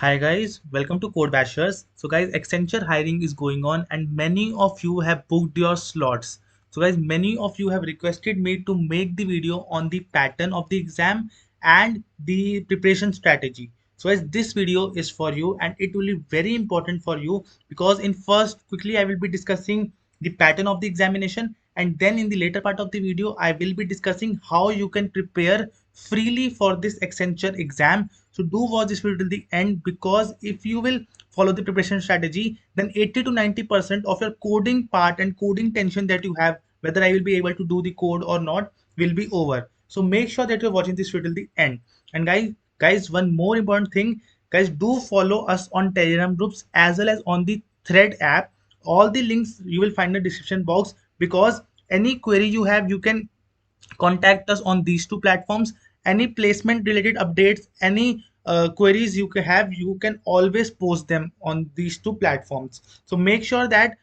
Hi guys, welcome to Code Bashers. So guys, Accenture hiring is going on and many of you have booked your slots. So guys, many of you have requested me to make the video on the pattern of the exam and the preparation strategy. So guys, this video is for you and it will be very important for you because in first quickly I will be discussing the pattern of the examination, and then in the later part of the video I will be discussing how you can prepare freely for this Accenture exam. So do watch this video till the end, because if you will follow the preparation strategy, then 80 to 90% of your coding part and coding tension that you have, whether I will be able to do the code or not, will be over. So make sure that you're watching this video till the end. And guys, one more important thing, guys, do follow us on Telegram groups as well as on the Thread app. All the links you will find in the description box, because any query you have, you can contact us on these two platforms. Any placement related updates, any queries you can have, you can always post them on these two platforms. So make sure that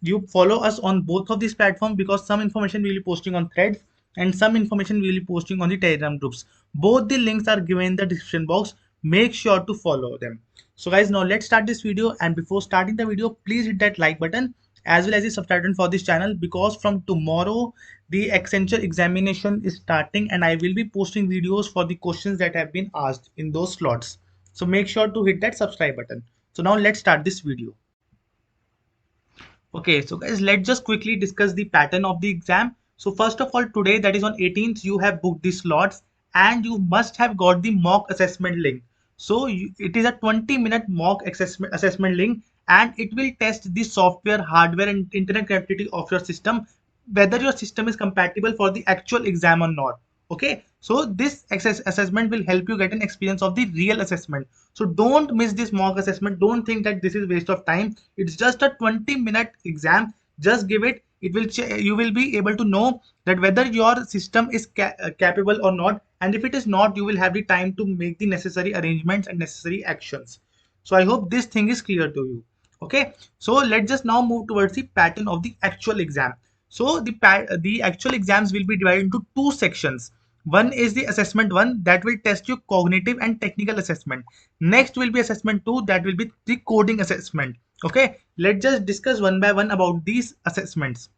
you follow us on both of these platforms, because some information we will be posting on Threads and some information we will be posting on the Telegram groups. Both the links are given in the description box. Make sure to follow them. So guys, now let's start this video, and before starting the video, please hit that like button as well as the subscribe button for this channel, because from tomorrow the Accenture examination is starting and I will be posting videos for the questions that have been asked in those slots. So make sure to hit that subscribe button. So now let's start this video. Okay, so guys, let's just quickly discuss the pattern of the exam. So first of all, today, that is on 18th, you have booked the slots and you must have got the mock assessment link. So it is a 20-minute mock assessment link, and it will test the software, hardware and internet connectivity of your system, whether your system is compatible for the actual exam or not. Okay, so this assessment will help you get an experience of the real assessment. So don't miss this mock assessment. Don't think that this is waste of time. It's just a 20-minute exam. Just give it. It will you will be able to know that whether your system is capable or not, and if it is not, you will have the time to make the necessary arrangements and necessary actions. So I hope this thing is clear to you. Okay, so let's just now move towards the pattern of the actual exam. So the actual exams will be divided into two sections. One is the assessment one, that will test your cognitive and technical assessment. Next will be assessment two, that will be the coding assessment. Okay, let's just discuss one by one about these assessments.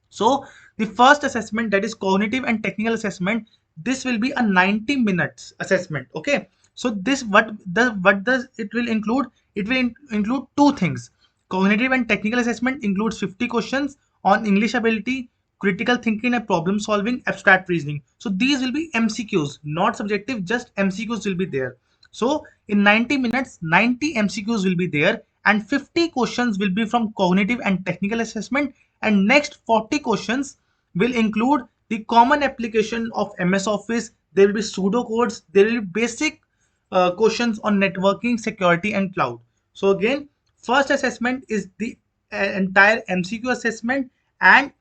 So the first assessment, that is cognitive and technical assessment, this will be a 90 minutes assessment. Okay, so this what does it will include? It will include two things. Cognitive and technical assessment includes 50 questions on English ability, critical thinking and problem solving, abstract reasoning. So these will be MCQs, not subjective, just MCQs will be there. So in 90 minutes, 90 MCQs will be there, and 50 questions will be from cognitive and technical assessment, and next 40 questions will include the common application of MS Office. There will be pseudo codes, there will be basic questions on networking, security and cloud. So again, first assessment is the entire MCQ assessment, and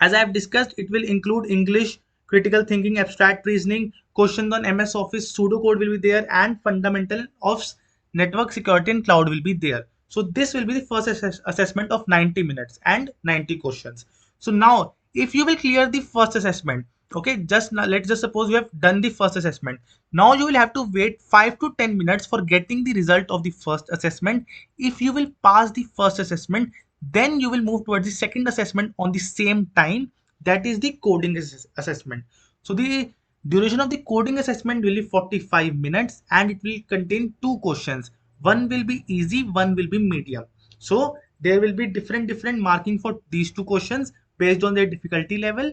as I have discussed, it will include English, critical thinking, abstract reasoning, questions on MS Office, pseudocode will be there, and fundamental of network security and cloud will be there. So this will be the first assessment of 90 minutes and 90 questions. So now, if you will clear the first assessment, okay, just now let's just suppose you have done the first assessment. Now you will have to wait 5 to 10 minutes for getting the result of the first assessment. If you will pass the first assessment, then you will move towards the second assessment on the same time, that is the coding assessment. So the duration of the coding assessment will be 45 minutes and it will contain two questions. One will be easy, one will be medium. So there will be different marking for these two questions based on their difficulty level.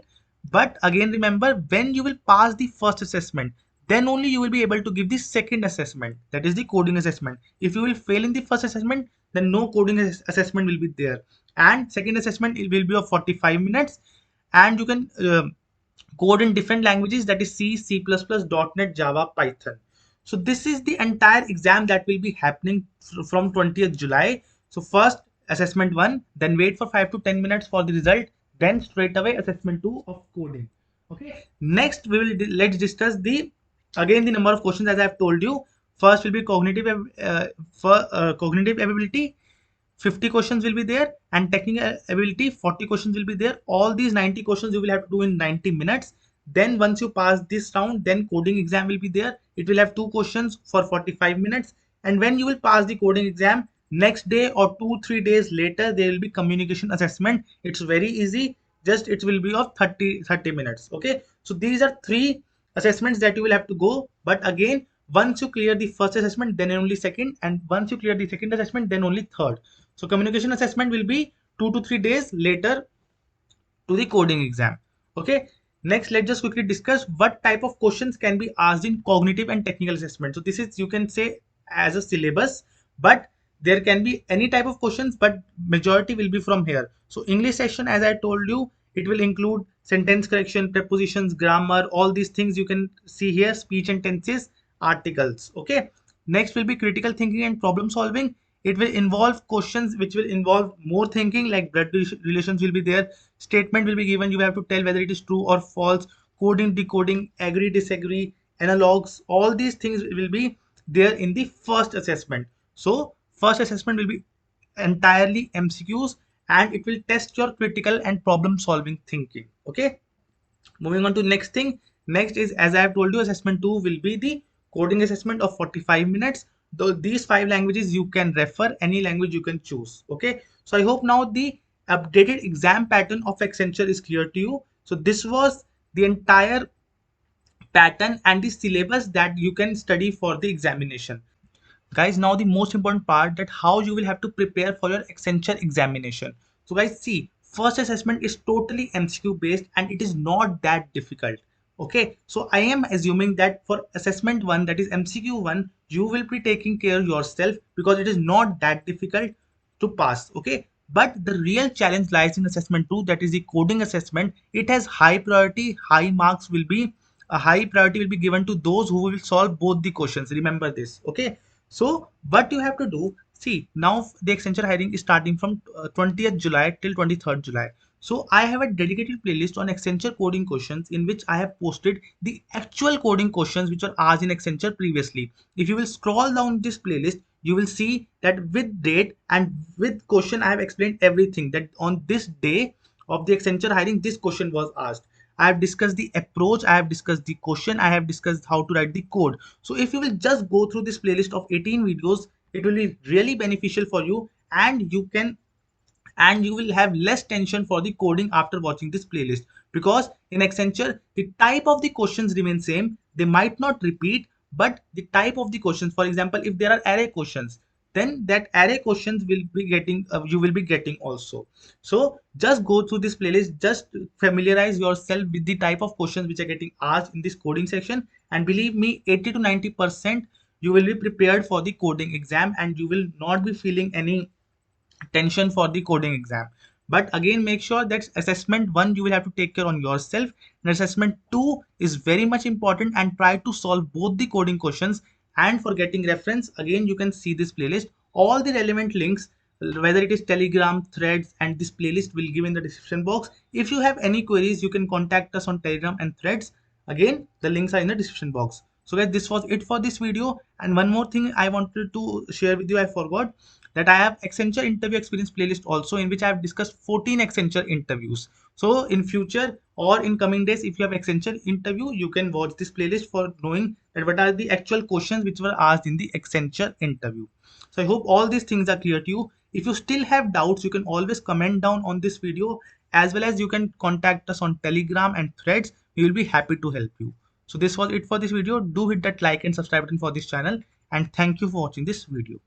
But again, remember, when you will pass the first assessment, then only you will be able to give the second assessment, that is the coding assessment. If you will fail in the first assessment, then no coding assessment will be there, and second assessment, it will be of 45 minutes, and you can code in different languages, that is C, C++, .NET, Java, Python. So this is the entire exam that will be happening from 20th July. So first assessment 1, then wait for 5 to 10 minutes for the result, then straight away assessment 2 of coding. Okay, next we will let's discuss the again the number of questions. As I have told you, first will be cognitive cognitive ability, 50 questions will be there, and technical ability 40 questions will be there. All these 90 questions you will have to do in 90 minutes. Then once you pass this round, then coding exam will be there. It will have two questions for 45 minutes. And when you will pass the coding exam, next day or 2 3 days later there will be communication assessment. It's very easy, just it will be of 30 minutes. Okay, so these are three assessments that you will have to go. But again, once you clear the first assessment, then only second, and once you clear the second assessment, then only third. So communication assessment will be 2 to 3 days later to the coding exam. Okay, next let's just quickly discuss what type of questions can be asked in cognitive and technical assessment. So this is, you can say, as a syllabus, but there can be any type of questions, but majority will be from here. So English section, as I told you, it will include sentence correction, prepositions, grammar, all these things you can see here, speech and tenses, articles. Okay, next will be critical thinking and problem solving. It will involve questions which will involve more thinking, like blood relations will be there, statement will be given, you have to tell whether it is true or false, coding, decoding, agree, disagree, analogs, all these things will be there in the first assessment. So first assessment will be entirely MCQs, and it will test your critical and problem solving thinking. Okay, moving on to next thing. Next is, as I have told you, assessment 2 will be the coding assessment of 45 minutes. Though these five languages you can refer, any language you can choose. Okay, so I hope now the updated exam pattern of Accenture is clear to you. So this was the entire pattern and the syllabus that you can study for the examination. Guys, now the most important part, that how you will have to prepare for your Accenture examination. So guys, see, first assessment is totally MCQ based and it is not that difficult. Okay, so I am assuming that for assessment 1, that is MCQ 1, you will be taking care yourself because it is not that difficult to pass. Okay, but the real challenge lies in assessment 2, that is the coding assessment. It has high priority, high marks will be, a high priority will be given to those who will solve both the questions. Remember this. Okay, so what you have to do, see, now the Accenture hiring is starting from 20th July till 23rd July. So I have a dedicated playlist on Accenture coding questions in which I have posted the actual coding questions which were asked in Accenture previously. If you will scroll down this playlist, you will see that with date and with question I have explained everything, that on this day of the Accenture hiring this question was asked. I have discussed the approach, I have discussed the question, I have discussed how to write the code. So if you will just go through this playlist of 18 videos, it will be really beneficial for you, and you will have less tension for the coding after watching this playlist. Because in Accenture, the type of the questions remain same. They might not repeat, but the type of the questions, for example, if there are array questions, then that array questions will be getting, you will be getting also. So just go through this playlist, just familiarize yourself with the type of questions which are getting asked in this coding section, and believe me, 80 to 90% you will be prepared for the coding exam, and you will not be feeling any tension for the coding exam. But again, make sure that assessment 1 you will have to take care on yourself, and assessment 2 is very much important, and try to solve both the coding questions. And for getting reference, again you can see this playlist, all the relevant links, whether it is Telegram, Threads, and this playlist will give in the description box. If you have any queries, you can contact us on Telegram and Threads. Again, the links are in the description box. So guys, this was it for this video. And one more thing I wanted to share with you, I forgot, that I have Accenture interview experience playlist also, in which I have discussed 14 Accenture interviews. So in future or in coming days, if you have Accenture interview, you can watch this playlist for knowing that what are the actual questions which were asked in the Accenture interview. So I hope all these things are clear to you. If you still have doubts, you can always comment down on this video, as well as you can contact us on Telegram and Threads. We will be happy to help you. So this was it for this video. Do hit that like and subscribe button for this channel, and thank you for watching this video.